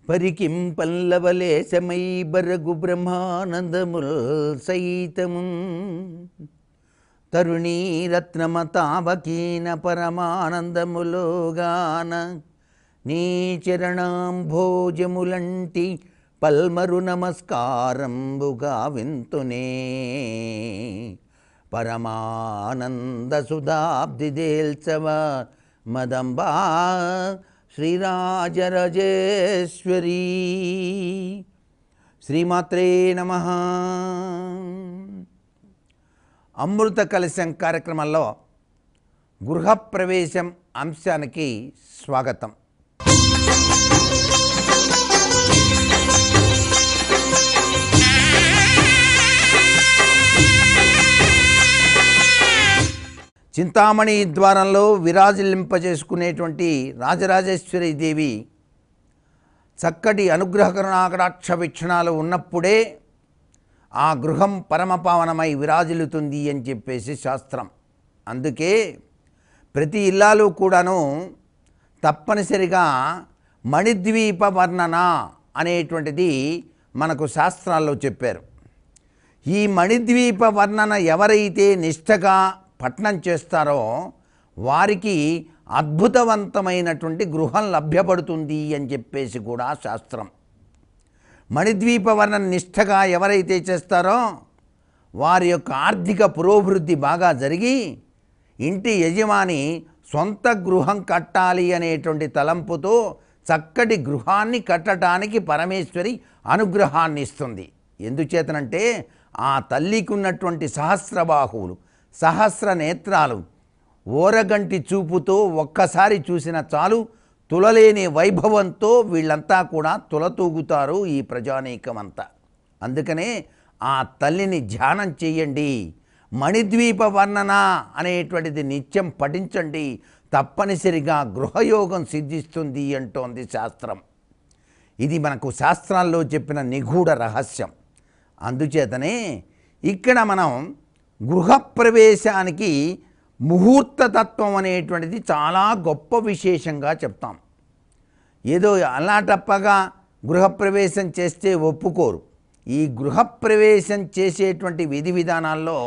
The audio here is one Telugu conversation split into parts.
పరికిం పల్లవలేశమై బరగు బ్రహ్మానందముల్ సైతము తరుణీరత్నమతావకీన పరమానందములోగాన నీ చరణాంభోజములంటి పల్మరు నమస్కారంబుగా వింతునే పరమానంద సుధాబ్ది దేల్చవ మదంబా శ్రీరాజరాజేశ్వరీ. శ్రీమాత్రే నమః. అమృత కలశం కార్యక్రమంలో గృహప్రవేశం అంశానికి స్వాగతం. చింతామణి ద్వారంలో విరాజిల్లింపజేసుకునేటువంటి రాజరాజేశ్వరి దేవి చక్కటి అనుగ్రహ కరుణాకటాక్ష వీక్షణాలు ఉన్నప్పుడే ఆ గృహం పరమపావనమై విరాజిల్లుతుంది అని చెప్పేసి శాస్త్రం. అందుకే ప్రతి ఇల్లాలు కూడాను తప్పనిసరిగా మణిద్వీప వర్ణన అనేటువంటిది మనకు శాస్త్రాల్లో చెప్పారు. ఈ మణిద్వీప వర్ణన ఎవరైతే నిష్ఠగా పఠనం చేస్తారో వారికి అద్భుతవంతమైనటువంటి గృహం లభ్యపడుతుంది అని చెప్పేసి కూడా శాస్త్రం. మణిద్వీప వర్ణన నిష్ఠగా ఎవరైతే చేస్తారో వారి యొక్క ఆర్థిక పురోభివృద్ధి బాగా జరిగి ఇంటి యజమాని సొంత గృహం కట్టాలి అనేటువంటి తలంపుతో చక్కటి గృహాన్ని కట్టడానికి పరమేశ్వరి అనుగ్రహాన్ని ఇస్తుంది. ఎందుచేతనంటే ఆ తల్లికి ఉన్నటువంటి సహస్రబాహువులు, సహస్ర నేత్రాలు, ఓరగంటి చూపుతో ఒక్కసారి చూసిన చాలు తులలేని వైభవంతో వీళ్ళంతా కూడా తులతూగుతారు ఈ ప్రజానీకమంతా. అందుకనే ఆ తల్లిని ధ్యానం చేయండి, మణిద్వీప వర్ణన అనేటువంటిది నిత్యం పఠించండి, తప్పనిసరిగా గృహయోగం సిద్ధిస్తుంది అంటోంది శాస్త్రం. ఇది మనకు శాస్త్రాల్లో చెప్పిన నిగూఢ రహస్యం. అందుచేతనే ఇక్కడ మనం గృహప్రవేశానికి ముహూర్తతత్వం అనేటువంటిది చాలా గొప్ప విశేషంగా చెప్తాం. ఏదో అలాటప్పగా గృహప్రవేశం చేస్తే ఒప్పుకోరు. ఈ గృహప్రవేశం చేసేటువంటి విధి విధానాల్లో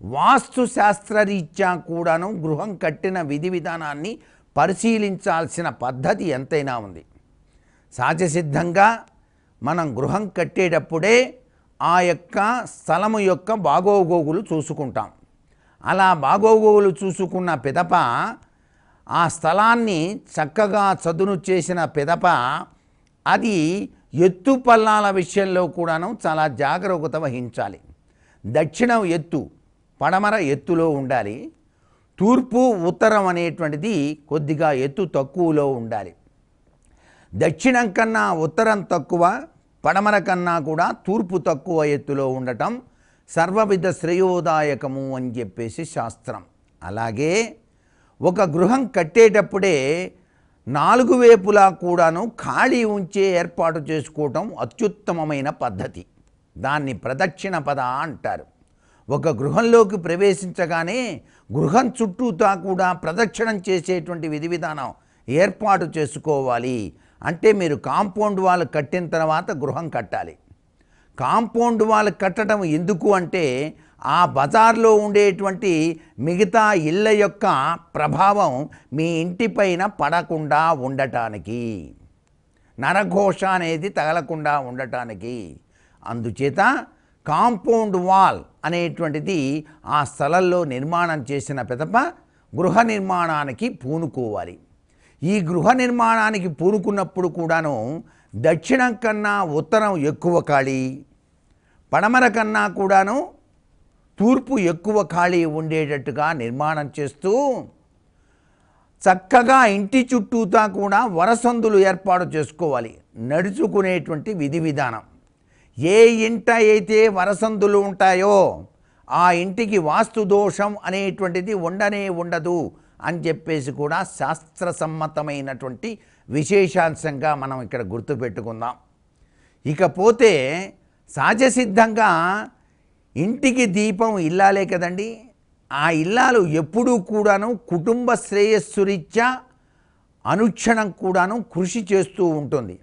వాస్తుశాస్త్రరీత్యా కూడాను గృహం కట్టిన విధి విధానాన్ని పరిశీలించాల్సిన పద్ధతి ఎంతైనా ఉంది. సహజసిద్ధంగా మనం గృహం కట్టేటప్పుడే ఆ యొక్క స్థలము యొక్క బాగోగోగులు చూసుకుంటాం. అలా బాగోగోగులు చూసుకున్న పిదప ఆ స్థలాన్ని చక్కగా చదును చేసిన పిదప అది ఎత్తు పల్లాల విషయంలో కూడాను చాలా జాగరూకత వహించాలి. దక్షిణం ఎత్తు, పడమర ఎత్తులో ఉండాలి. తూర్పు ఉత్తరం అనేటువంటిది కొద్దిగా ఎత్తు తక్కువలో ఉండాలి. దక్షిణం కన్నా ఉత్తరం తక్కువ, పడమర కన్నా కూడా తూర్పు తక్కువ ఎత్తులో ఉండటం సర్వవిధ శ్రేయోదాయకము అని చెప్పేసి శాస్త్రం. అలాగే ఒక గృహం కట్టేటప్పుడే 4 వైపులా కూడాను ఖాళీ ఉంచే ఏర్పాటు చేసుకోవటం అత్యుత్తమమైన పద్ధతి. దాన్ని ప్రదక్షిణ పద అంటారు. ఒక గృహంలోకి ప్రవేశించగానే గృహం చుట్టూతా కూడా ప్రదక్షిణం చేసేటువంటి విధి విధానం ఏర్పాటు చేసుకోవాలి. అంటే మీరు కాంపౌండ్ వాల్ కట్టిన తర్వాత గృహం కట్టాలి. కాంపౌండ్ వాల్ కట్టడం ఎందుకు అంటే ఆ బజార్లో ఉండేటువంటి మిగతా ఇళ్ళ యొక్క ప్రభావం మీ ఇంటిపైన పడకుండా ఉండటానికి, నరఘోష అనేది తగలకుండా ఉండటానికి. అందుచేత కాంపౌండ్ వాల్ అనేటువంటిది ఆ స్థలంలో నిర్మాణం చేసిన పిదప గృహ నిర్మాణానికి పూనుకోవాలి. ఈ గృహ నిర్మాణానికి పూనుకున్నప్పుడు కూడాను దక్షిణం కన్నా ఉత్తరం ఎక్కువ ఖాళీ, పడమర కన్నా కూడాను తూర్పు ఎక్కువ ఖాళీ ఉండేటట్టుగా నిర్మాణం చేస్తూ చక్కగా ఇంటి చుట్టూతా కూడా వరసందులు ఏర్పాటు చేసుకోవాలి. నడుచుకునేటువంటి విధి విధానం. ఏ ఇంట అయితే వరసందులు ఉంటాయో ఆ ఇంటికి వాస్తు దోషం అనేటువంటిది ఉండనే ఉండదు అని చెప్పేసి కూడా శాస్త్రసమ్మతమైనటువంటి విశేషాంశంగా మనం ఇక్కడ గుర్తుపెట్టుకుందాం. ఇకపోతే సహజసిద్ధంగా ఇంటికి దీపం ఇల్లాలే కదండి. ఆ ఇల్లాలు ఎప్పుడూ కూడాను కుటుంబ శ్రేయస్సు రీత్యా అనుక్షణం కూడాను కృషి చేస్తూ ఉంటుంది.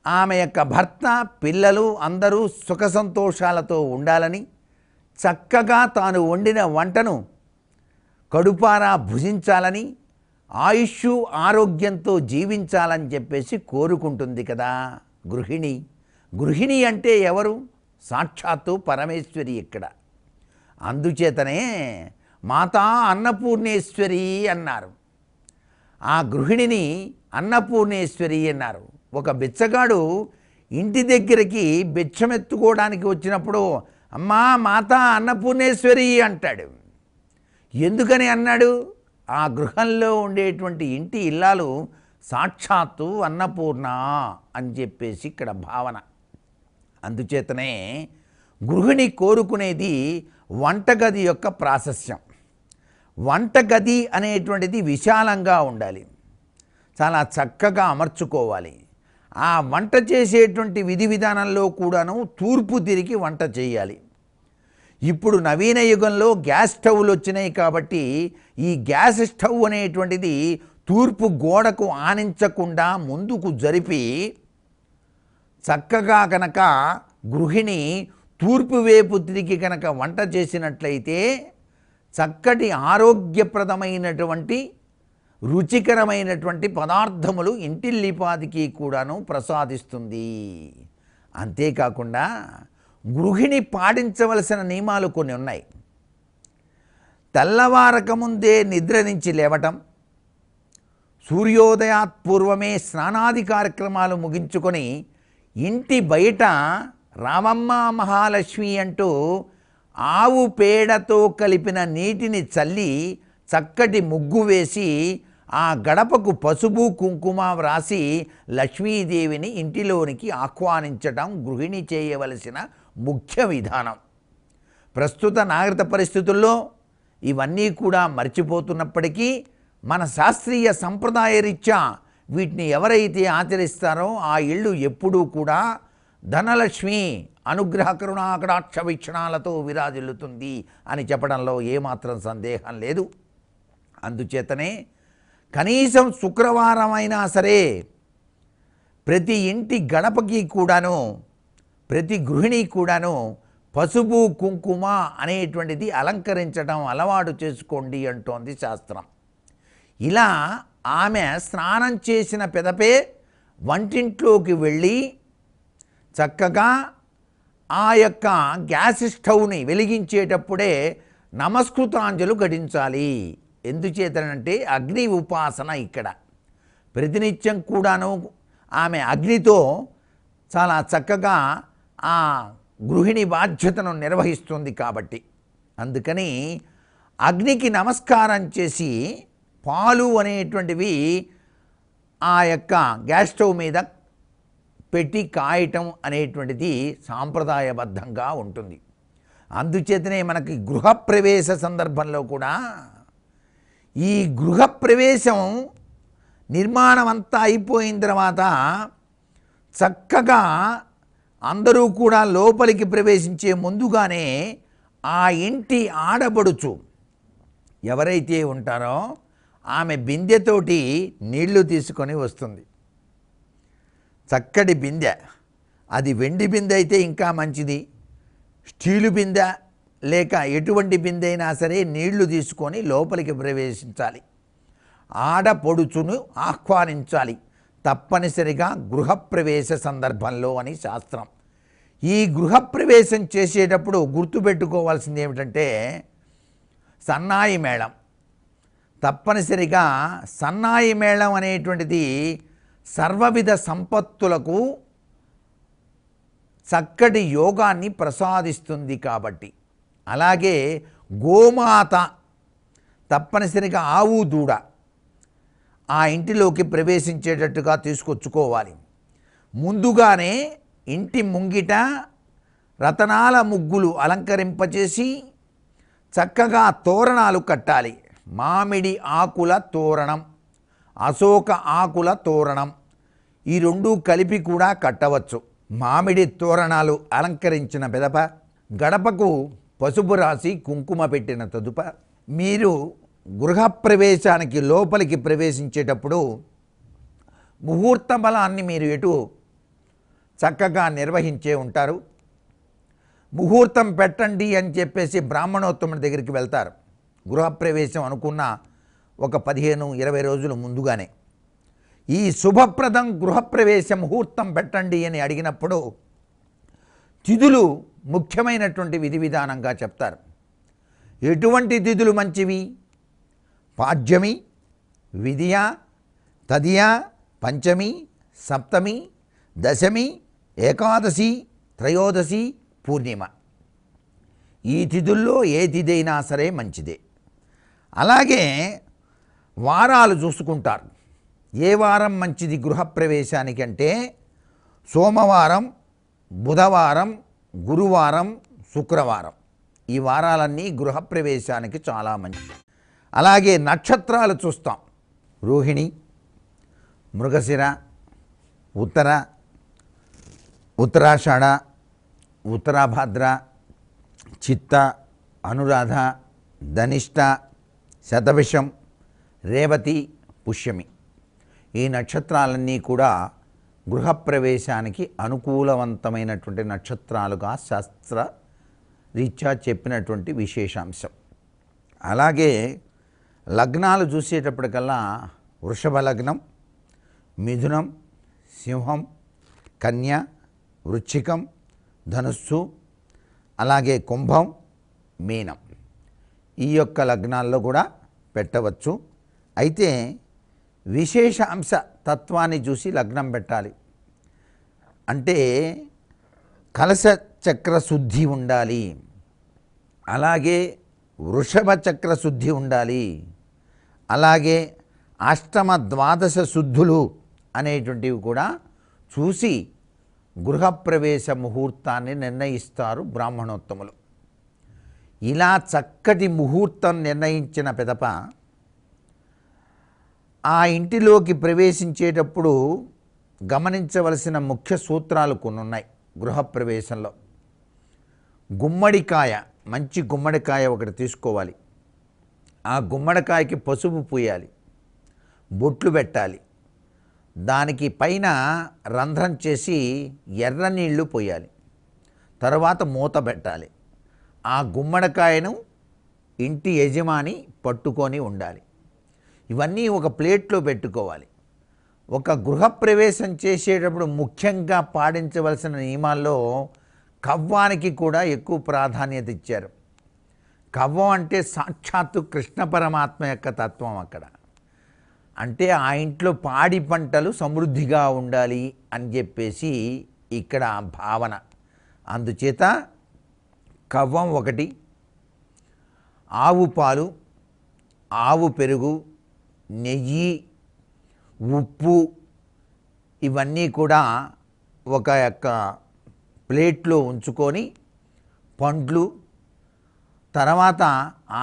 ఆమె యొక్క భర్త పిల్లలు అందరూ సుఖ సంతోషాలతో ఉండాలని, చక్కగా తాను వండిన వంటను కడుపారా భుజించాలని, ఆయుష్ ఆరోగ్యంతో జీవించాలని చెప్పేసి కోరుకుంటుంది కదా గృహిణి. గృహిణి అంటే ఎవరు? సాక్షాత్తు పరమేశ్వరి ఇక్కడ. అందుచేతనే మాతా అన్నపూర్ణేశ్వరి అన్నారు. ఆ గృహిణిని అన్నపూర్ణేశ్వరి అన్నారు. ఒక బిచ్చగాడు ఇంటి దగ్గరికి బిచ్చమెత్తుకోవడానికి వచ్చినప్పుడు అమ్మా మాతా అన్నపూర్ణేశ్వరి అంటాడు. ఎందుకని అన్నాడు? ఆ గృహంలో ఉండేటువంటి ఇంటి ఇల్లాలు సాక్షాత్తు అన్నపూర్ణ అని చెప్పేసి ఇక్కడ భావన. అందుచేతనే గృహిణి కోరుకునేది వంటగది యొక్క ప్రాశస్యం. వంటగది అనేటువంటిది విశాలంగా ఉండాలి, చాలా చక్కగా అమర్చుకోవాలి. ఆ వంట చేసేటువంటి విధి విధానంలో కూడాను తూర్పు తిరిగి వంట చేయాలి. ఇప్పుడు నవీన యుగంలో గ్యాస్ స్టవ్లు వచ్చినాయి కాబట్టి ఈ గ్యాస్ స్టవ్ అనేటువంటిది తూర్పు గోడకు ఆనించకుండా ముందుకు జరిపి చక్కగా కనుక గృహిణి తూర్పు వైపు తిరిగి కనుక వంట చేసినట్లయితే చక్కటి ఆరోగ్యప్రదమైనటువంటి రుచికరమైనటువంటి పదార్థములు ఇంటిల్లిపాదికి కూడాను ప్రసాదిస్తుంది. అంతేకాకుండా గృహిణి పాటించవలసిన నియమాలు కొన్ని ఉన్నాయి. తెల్లవారకముందే నిద్ర నుంచి లేవటం, సూర్యోదయాత్ పూర్వమే స్నానాది కార్యక్రమాలు ముగించుకొని ఇంటి బయట రామమ్మ మహాలక్ష్మి అంటూ ఆవు పేడతో కలిపిన నీటిని చల్లి చక్కటి ముగ్గు వేసి ఆ గడపకు పసుపు కుంకుమ వ్రాసి లక్ష్మీదేవిని ఇంటిలోనికి ఆహ్వానించటం గృహిణి చేయవలసిన ముఖ్య విధానం. ప్రస్తుత నాగరిక పరిస్థితుల్లో ఇవన్నీ కూడా మర్చిపోతున్నప్పటికీ మన శాస్త్రీయ సంప్రదాయ రీత్యా వీటిని ఎవరైతే ఆచరిస్తారో ఆ ఇళ్ళు ఎప్పుడూ కూడా ధనలక్ష్మి అనుగ్రహ కరుణాకటాక్ష వీక్షణాలతో విరాజిల్లుతుంది అని చెప్పడంలో ఏమాత్రం సందేహం లేదు. అందుచేతనే కనీసం శుక్రవారం అయినా సరే ప్రతి ఇంటి గడపకి కూడాను ప్రతి గృహిణి కూడాను పసుపు కుంకుమ అనేటువంటిది అలంకరించడం అలవాటు చేసుకోండి అంటోంది శాస్త్రం. ఇలా ఆమె స్నానం చేసిన పిదపే వంటింట్లోకి వెళ్ళి చక్కగా ఆ యొక్క గ్యాస్ స్టవ్ని వెలిగించేటప్పుడే నమస్కృతాంజలు ఘటించాలి. ఎందుచేతనంటే అగ్ని ఉపాసన ఇక్కడ ప్రతినిత్యం కూడాను ఆమె అగ్నితో చాలా చక్కగా ఆ గృహిణి బాధ్యతను నిర్వహిస్తుంది కాబట్టి అందుకని అగ్నికి నమస్కారం చేసి పాలు అనేటువంటివి ఆ యొక్క గ్యాస్ స్టవ్ మీద పెట్టి కాయటం అనేటువంటిది సాంప్రదాయబద్ధంగా ఉంటుంది. అందుచేతనే మనకి గృహప్రవేశ సందర్భంలో కూడా ఈ గృహప్రవేశం నిర్మాణం అంతా అయిపోయిన తర్వాత చక్కగా అందరూ కూడా లోపలికి ప్రవేశించే ముందుగానే ఆ ఇంటి ఆడబడుచు ఎవరైతే ఉంటారో ఆమె బిందెతోటి నీళ్లు తీసుకొని వస్తుంది. చక్కటి బిందె, అది వెండి బిందె అయితే ఇంకా మంచిది, స్టీలు బిందె లేక ఎటువంటి బిందె అయినా సరే నీళ్లు తీసుకొని లోపలికి ప్రవేశించాలి. ఆడపడుచును ఆహ్వానించాలి తప్పనిసరిగా గృహప్రవేశ సందర్భంలో అని శాస్త్రం. ఈ గృహప్రవేశం చేసేటప్పుడు గుర్తుపెట్టుకోవాల్సింది ఏమిటంటే సన్నాయి మేళం. తప్పనిసరిగా సన్నాయి మేళం అనేటువంటిది సర్వవిధ సంపత్తులకు చక్కటి యోగాన్ని ప్రసాదిస్తుంది కాబట్టి. అలాగే గోమాత తప్పనిసరిగా ఆవు దూడ ఆ ఇంటిలోకి ప్రవేశించేటట్టుగా తీసుకొచ్చుకోవాలి. ముందుగానే ఇంటి ముంగిట రతనాల ముగ్గులు అలంకరింపచేసి చక్కగా తోరణాలు కట్టాలి. మామిడి ఆకుల తోరణం, అశోక ఆకుల తోరణం, ఈ రెండు కలిపి కూడా కట్టవచ్చు. మామిడి తోరణాలు అలంకరించిన పిదప గడపకు పసుపు రాసి కుంకుమ పెట్టిన తదుప మీరు గృహప్రవేశానికి లోపలికి ప్రవేశించేటప్పుడు ముహూర్త బలాన్ని మీరు ఎటు చక్కగా నిర్వహించే ఉంటారు. ముహూర్తం పెట్టండి అని చెప్పేసి బ్రాహ్మణోత్తముడి దగ్గరికి వెళ్తారు. గృహప్రవేశం అనుకున్న ఒక 15-20 రోజులు ముందుగానే ఈ శుభప్రదం గృహప్రవేశ ముహూర్తం పెట్టండి అని అడిగినప్పుడు తిథులు ముఖ్యమైనటువంటి విధి విధానంగా చెప్తారు. ఎటువంటి తిథులు మంచివి? పాడ్యమి, విధియ, తదియ, పంచమి, సప్తమి, దశమి, ఏకాదశి, త్రయోదశి, పూర్ణిమ. ఈ తిథుల్లో ఏ తిథి అయినా సరే మంచిదే. అలాగే వారాలు చూసుకుంటారు. ఏ వారం మంచిది గృహప్రవేశానికి అంటే సోమవారం, బుధవారం, గురువారం, శుక్రవారం. ఈ వారాలన్నీ గృహప్రవేశానికి చాలా మంచిది. అలాగే నక్షత్రాలు చూస్తాం. రోహిణి, మృగశిర, ఉత్తర, ఉత్తరాషాఢ, ఉత్తరాభాద్ర, చిత్త, అనురాధ, ధనిష్ట, శతభిషం, రేవతి, పుష్యమి. ఈ నక్షత్రాలన్నీ కూడా గృహప్రవేశానికి అనుకూలవంతమైనటువంటి నక్షత్రాలుగా శాస్త్ర రీత్యా చెప్పినటువంటి విశేషాంశం. అలాగే లగ్నాలు చూసేటప్పటికల్లా వృషభ లగ్నం, మిథునం, సింహం, కన్య, వృశ్చికం, ధనుస్సు, అలాగే కుంభం, మీనం. ఈ యొక్క లగ్నాల్లో కూడా పెట్టవచ్చు. అయితే విశేష అంశ తత్వాన్ని చూసి లగ్నం పెట్టాలి. అంటే కలశ చక్ర శుద్ధి ఉండాలి, అలాగే వృషభ చక్ర శుద్ధి ఉండాలి, అలాగే అష్టమ ద్వాదశ శుద్ధులు అనేటువంటివి కూడా చూసి గృహప్రవేశ ముహూర్తాన్ని నిర్ణయిస్తారు బ్రాహ్మణోత్తములు. ఇలా చక్కటి ముహూర్తం నిర్ణయించిన పిదప ఆ ఇంటిలోకి ప్రవేశించేటప్పుడు గమనించవలసిన ముఖ్య సూత్రాలు కొన్ని ఉన్నాయి. గృహప్రవేశంలో గుమ్మడికాయ, మంచి గుమ్మడికాయ ఒకటి తీసుకోవాలి. ఆ గుమ్మడికాయకి పసుపు పూయాలి, బొట్లు పెట్టాలి. దానికి పైన రంధ్రం చేసి ఎర్ర నీళ్లు పోయాలి. తర్వాత మూత పెట్టాలి. ఆ గుమ్మడికాయను ఇంటి యజమాని పట్టుకొని ఉండాలి. ఇవన్నీ ఒక ప్లేట్లో పెట్టుకోవాలి. ఒక గృహప్రవేశం చేసేటప్పుడు ముఖ్యంగా పాటించవలసిన నియమాల్లో కవ్వానికి కూడా ఎక్కువ ప్రాధాన్యత ఇచ్చారు. కవ్వం అంటే సాక్షాత్తు కృష్ణ పరమాత్మ యొక్క తత్వం. అక్కడ అంటే ఆ ఇంట్లో పాడి పంటలు సమృద్ధిగా ఉండాలి అని చెప్పేసి ఇక్కడ భావన. అందుచేత కవ్వం ఒకటి, ఆవు పాలు, ఆవు పెరుగు, నెయ్యి, ఉప్పు ఇవన్నీ కూడా ఒక యొక్క ప్లేట్లో ఉంచుకొని, పండ్లు, తర్వాత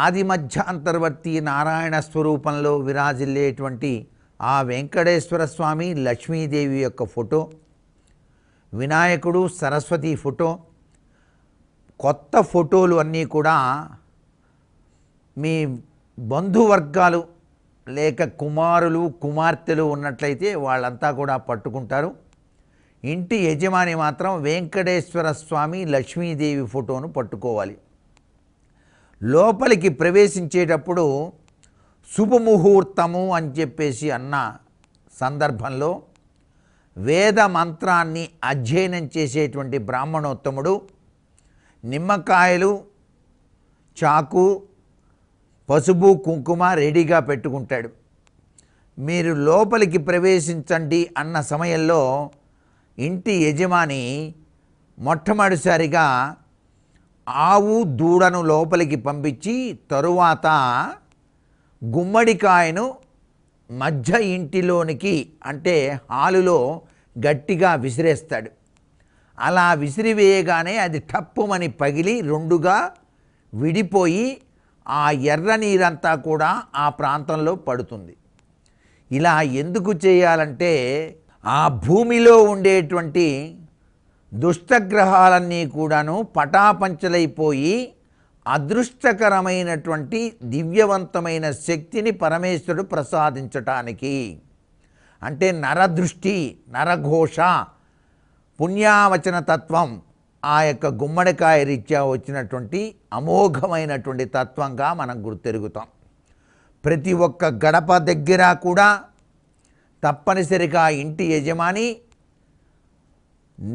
ఆది మధ్యాంతర్వర్తి నారాయణ స్వరూపంలో విరాజిల్లేటువంటి ఆ వెంకటేశ్వర స్వామి, లక్ష్మీదేవి యొక్క ఫోటో, వినాయకుడు, సరస్వతి ఫోటో, కొత్త ఫోటోలు అన్నీ కూడా మీ బంధువర్గాలు లేక కుమారులు, కుమార్తెలు ఉన్నట్లయితే వాళ్ళంతా కూడా పట్టుకుంటారు. ఇంటి యజమాని మాత్రం వెంకటేశ్వర స్వామి, లక్ష్మీదేవి ఫోటోను పట్టుకోవాలి. లోపలికి ప్రవేశించేటప్పుడు శుభముహూర్తము అని చెప్పేసి అన్న సందర్భంలో వేద మంత్రాన్ని అధ్యయనం చేసేటువంటి బ్రాహ్మణోత్తముడు నిమ్మకాయలు, చాకు, పసుపు, కుంకుమ రెడీగా పెట్టుకుంటాడు. మీరు లోపలికి ప్రవేశించండి అన్న సమయంలో ఇంటి యజమాని మొట్టమొదటిసారిగా ఆవు దూడను లోపలికి పంపించి తరువాత గుమ్మడికాయను మధ్య ఇంటిలోనికి అంటే హాలులో గట్టిగా విసిరేస్తాడు. అలా విసిరివేయగానే అది టప్పుమని పగిలి రెండుగా విడిపోయి ఆ ఎర్ర నీరంతా కూడా ఆ ప్రాంతంలో పడుతుంది. ఇలా ఎందుకు చేయాలంటే ఆ భూమిలో ఉండేటువంటి దుష్టగ్రహాలన్నీ కూడాను పటాపంచలైపోయి అదృష్టకరమైనటువంటి దివ్యవంతమైన శక్తిని పరమేశ్వరుడు ప్రసాదించటానికి, అంటే నరదృష్టి, నరఘోష పుణ్యావచన తత్వం ఆ యొక్క గుమ్మడికాయ రీత్యా వచ్చినటువంటి అమోఘమైనటువంటి తత్వంగా మనం గుర్తెరుగుతాం. ప్రతి ఒక్క గడప దగ్గర కూడా తప్పనిసరిగా ఇంటి యజమాని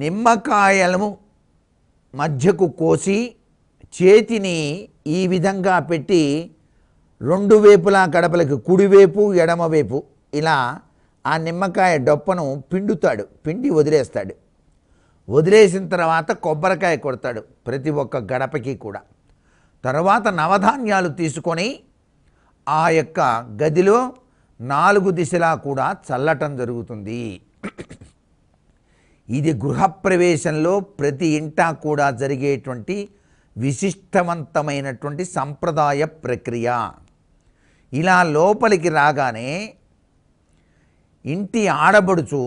నిమ్మకాయలను మధ్యకు కోసి చేతిని ఈ విధంగా పెట్టి రెండు వైపులా గడపలకు కుడివైపు ఎడమవైపు ఇలా ఆ నిమ్మకాయ డొప్పను పిండి వదిలేస్తాడు. వదిలేసిన తర్వాత కొబ్బరికాయ కొడతాడు ప్రతి ఒక్క గడపకి కూడా. తర్వాత నవధాన్యాలు తీసుకొని ఆ యొక్క గదిలో 4 దిశలా కూడా చల్లటం జరుగుతుంది. ఇది గృహప్రవేశంలో ప్రతి ఇంటా కూడా జరిగేటువంటి విశిష్టవంతమైనటువంటి సంప్రదాయ ప్రక్రియ. ఇలా లోపలికి రాగానే ఇంటి ఆడబడుచు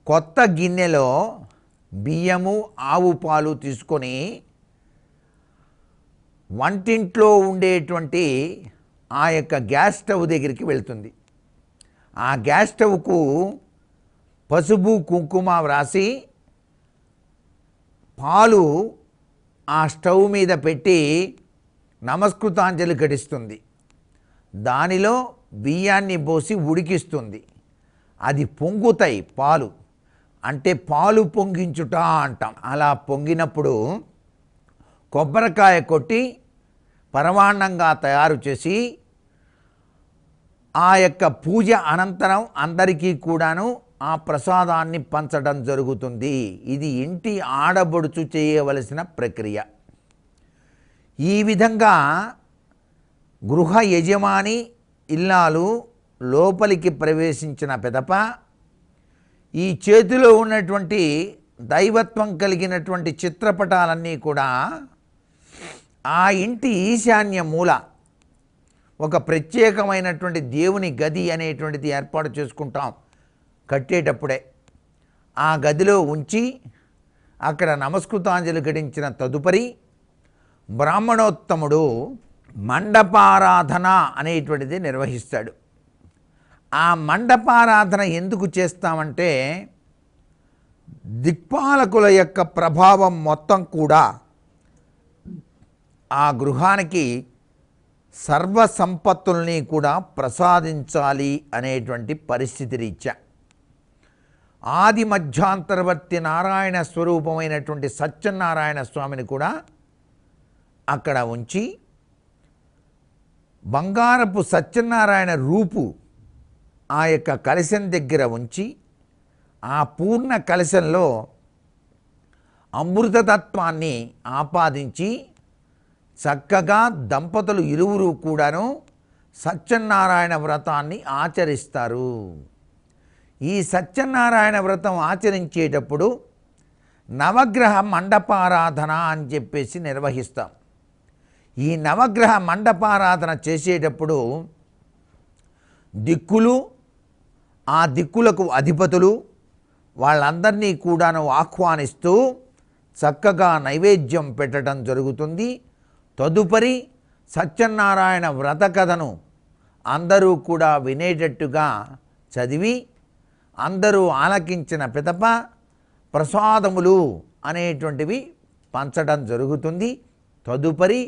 కొత్త గిన్నెలో బియ్యము ఆవు పాలు తీసుకొని వంటింట్లో ఉండేటువంటి ఆ యొక్క గ్యాస్ స్టవ్ దగ్గరికి వెళ్తుంది. ఆ గ్యాస్ స్టవ్కు పసుపు కుంకుమ వ్రాసి పాలు ఆ స్టవ్ మీద పెట్టి నమస్కృతాంజలి ఘటిస్తుంది. దానిలో బియ్యాన్ని పోసి ఉడికిస్తుంది. అది పొంగుతాయి పాలు, అంటే పాలు పొంగించుట అంటాం. అలా పొంగినప్పుడు కొబ్బరికాయ కొట్టి పరమాన్నంగా తయారు చేసి ఆ యొక్క పూజ అనంతరం అందరికీ కూడాను ఆ ప్రసాదాన్ని పంచడం జరుగుతుంది. ఇది ఇంటి ఆడబడుచు చేయవలసిన ప్రక్రియ. ఈ విధంగా గృహ యజమాని ఇల్లాలు లోపలికి ప్రవేశించిన పిదప ఈ చేతిలో ఉన్నటువంటి దైవత్వం కలిగినటువంటి చిత్రపటాలన్నీ కూడా ఆ ఇంటి ఈశాన్య మూల ఒక ప్రత్యేకమైనటువంటి దేవుని గది అనేటువంటిది ఏర్పాటు చేసుకుంటాం కట్టేటప్పుడే. ఆ గదిలో ఉంచి అక్కడ నమస్కృతాంజలి ఘటించిన తదుపరి బ్రాహ్మణోత్తముడు మండపారాధన అనేటువంటిది నిర్వహిస్తాడు. ఆ మండపారాధన ఎందుకు చేస్తామంటే దిక్పాలకుల యొక్క ప్రభావం మొత్తం కూడా ఆ గృహానికి సర్వ సంపత్తుల్ని కూడా ప్రసాదించాలి అనేటువంటి పరిస్థితి రీత్యా ఆది మధ్యాంతర్వర్తి నారాయణ స్వరూపమైనటువంటి సత్యనారాయణ స్వామిని కూడా అక్కడ ఉంచి బంగారపు సత్యనారాయణ రూపు ఆ యొక్క కలశం దగ్గర ఉంచి ఆ పూర్ణ కలశంలో అమృతతత్వాన్ని ఆపాదించి చక్కగా దంపతులు ఇరువురు కూడాను సత్యనారాయణ వ్రతాన్ని ఆచరిస్తారు. ఈ సత్యనారాయణ వ్రతం ఆచరించేటప్పుడు నవగ్రహ మండపారాధన అని చెప్పేసి నిర్వహిస్తాం. ఈ నవగ్రహ మండపారాధన చేసేటప్పుడు దిక్కులు, ఆ దిక్కులకు అధిపతులు వాళ్ళందరినీ కూడాను ఆహ్వానిస్తూ చక్కగా నైవేద్యం పెట్టడం జరుగుతుంది. తదుపరి సత్యనారాయణ వ్రత కథను అందరూ కూడా వినేటట్టుగా చదివి అందరూ ఆలకించిన పిదప ప్రసాదములు అనేటువంటివి పంచడం జరుగుతుంది. తదుపరి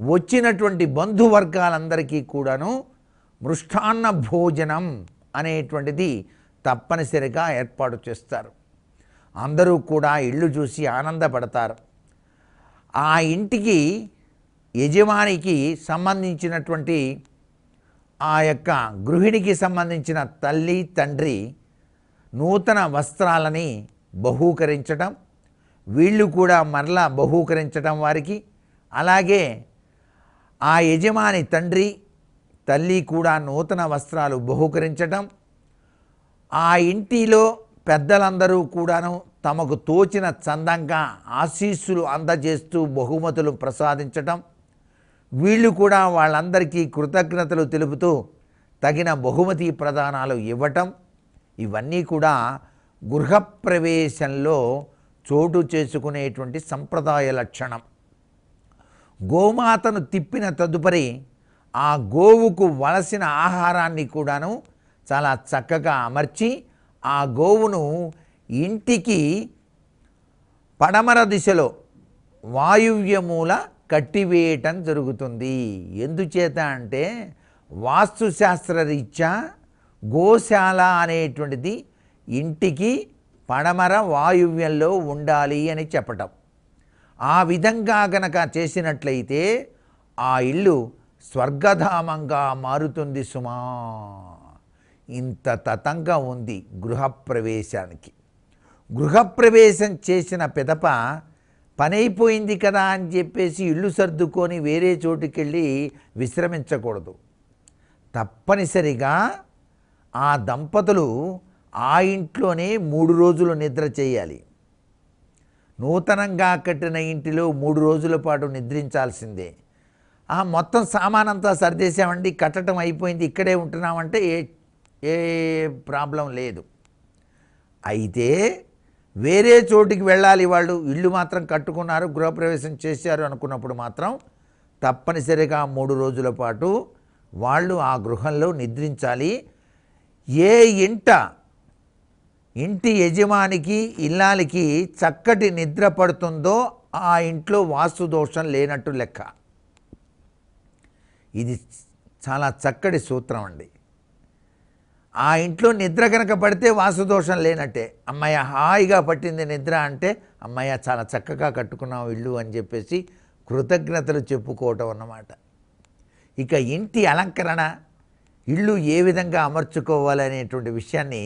వచ్చినటువంటి బంధువర్గాలందరికీ కూడాను మృష్టాన్న భోజనం అనేటువంటిది తప్పనిసరిగా ఏర్పాటు చేస్తారు. అందరూ కూడా ఇళ్ళు చూసి ఆనందపడతారు. ఆ ఇంటికి యజమానికి సంబంధించినటువంటి ఆ యొక్క గృహిణికి సంబంధించిన తల్లి తండ్రి నూతన వస్త్రాలని బహూకరించడం, వీళ్ళు కూడా మరలా బహూకరించడం వారికి. అలాగే ఆ యజమాని తండ్రి తల్లి కూడా నూతన వస్త్రాలు బహూకరించడం, ఆ ఇంటిలో పెద్దలందరూ కూడాను తమకు తోచిన చందంగా ఆశీస్సులు అందజేస్తూ బహుమతులు ప్రసాదించటం, వీళ్ళు కూడా వాళ్ళందరికీ కృతజ్ఞతలు తెలుపుతూ తగిన బహుమతి ప్రదానాలు ఇవ్వటం, ఇవన్నీ కూడా గృహప్రవేశంలో చోటు చేసుకునేటువంటి సంప్రదాయ లక్షణం. గోమాతను తిప్పిన తదుపరి ఆ గోవుకు వలసిన ఆహారాన్ని కూడాను చాలా చక్కగా అమర్చి ఆ గోవును ఇంటికి పడమర దిశలో వాయువ్యమూల కట్టివేయటం జరుగుతుంది. ఎందుచేత అంటే వాస్తుశాస్త్రరీత్యా గోశాల అనేటువంటిది ఇంటికి పడమర వాయువ్యంలో ఉండాలి అని చెప్పటం. ఆ విధంగా గనక చేసినట్లయితే ఆ ఇల్లు స్వర్గధామంగా మారుతుంది సుమా. ఇంత తతంగా ఉంది గృహప్రవేశానికి. గృహప్రవేశం చేసిన పిదప పని అయిపోయింది కదా అని చెప్పేసి ఇల్లు సర్దుకొని వేరే చోటుకెళ్ళి విశ్రమించకూడదు. తప్పనిసరిగా ఆ దంపతులు ఆ ఇంట్లోనే 3 రోజులు నిద్ర చేయాలి. నూతనంగా కట్టిన ఇంటిలో 3 రోజుల పాటు నిద్రించాల్సిందే. మొత్తం సామానంతా సర్దేశామండి, కట్టడం అయిపోయింది, ఇక్కడే ఉంటున్నామంటే ఏ ప్రాబ్లం లేదు. అయితే వేరే చోటికి వెళ్ళాలి, వాళ్ళు ఇల్లు మాత్రం కట్టుకున్నారు, గృహప్రవేశం చేశారు అనుకున్నప్పుడు మాత్రం తప్పనిసరిగా 3 రోజుల పాటు వాళ్ళు ఆ గృహంలో నిద్రించాలి. ఏ ఇంటి యజమానికి ఇల్లాలికి చక్కటి నిద్ర పడుతుందో ఆ ఇంట్లో వాస్తు దోషం లేనట్టు లెక్క. ఇది చాలా చక్కటి సూత్రం అండి. ఆ ఇంట్లో నిద్ర కనుక పడితే వాస్తుదోషం లేనట్టే. అమ్మయ్య హాయిగా పట్టింది నిద్ర అంటే అమ్మయ్య చాలా చక్కగా కట్టుకున్నాం ఇల్లు అని చెప్పేసి కృతజ్ఞతలు చెప్పుకోవటం అన్నమాట. ఇక ఇంటి అలంకరణ, ఇల్లు ఏ విధంగా అమర్చుకోవాలనేటువంటి విషయాన్ని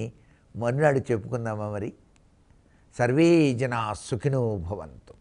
మరునాడు చెప్పుకుందామా మరి. సర్వే జనా సుఖినో భవంతు.